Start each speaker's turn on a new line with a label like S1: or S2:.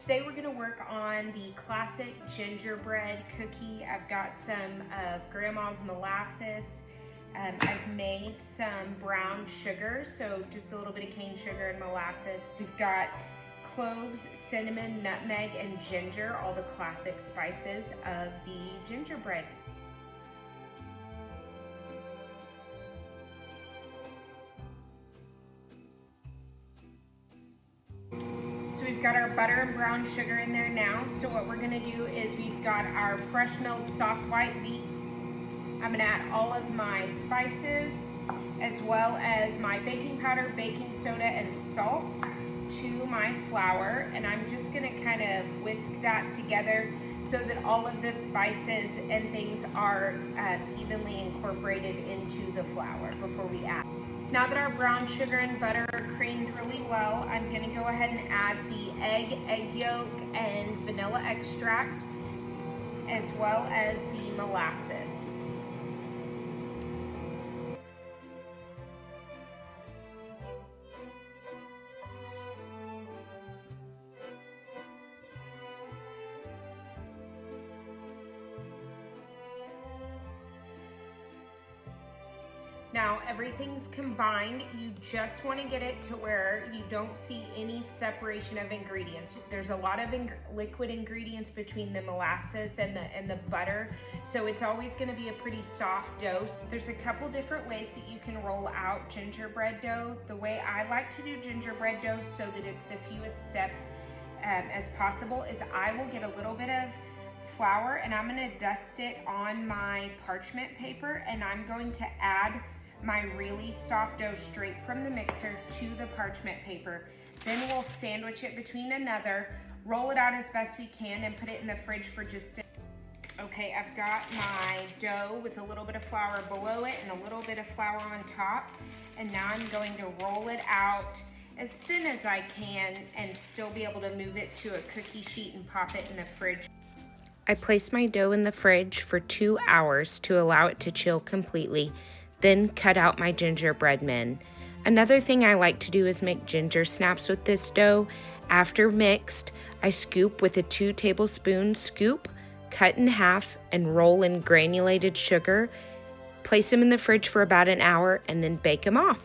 S1: Today we're gonna work on the classic gingerbread cookie. I've got some of Grandma's molasses. I've made some brown sugar, so just a little bit of cane sugar and molasses. We've got cloves, cinnamon, nutmeg, and ginger, all the classic spices of the gingerbread. So we've got our butter and brown sugar in there now. So what we're gonna do is we've got our fresh milled soft white wheat. I'm gonna add all of my spices as well as my baking powder, baking soda, and salt to my flour. And I'm just gonna kind of whisk that together so that all of the spices and things are evenly incorporated into the flour before we add. Now that our brown sugar and butter are creamed really well, I'm gonna go ahead and add the egg yolk, and vanilla extract, as well as the molasses. Now everything's combined. You just want to get it to where you don't see any separation of ingredients. There's a lot of liquid ingredients between the molasses and the butter, so it's always going to be a pretty soft dough. There's a couple different ways that you can roll out gingerbread dough. The way I like to do gingerbread dough so that it's the fewest steps as possible is I will get a little bit of flour and I'm going to dust it on my parchment paper, and I'm going to add my really soft dough straight from the mixer to the parchment paper. Then we'll sandwich it between another, roll it out as best we can, and put it in the fridge for just Okay, I've got my dough with a little bit of flour below it and a little bit of flour on top, and now I'm going to roll it out as thin as I can and still be able to move it to a cookie sheet and pop it in the fridge. I place my dough in the fridge for 2 hours to allow it to chill completely, then cut out my gingerbread men. Another thing I like to do is make ginger snaps with this dough. After mixed, I scoop with a 2 tablespoon scoop, cut in half, and roll in granulated sugar. Place them in the fridge for about an hour and then bake them off.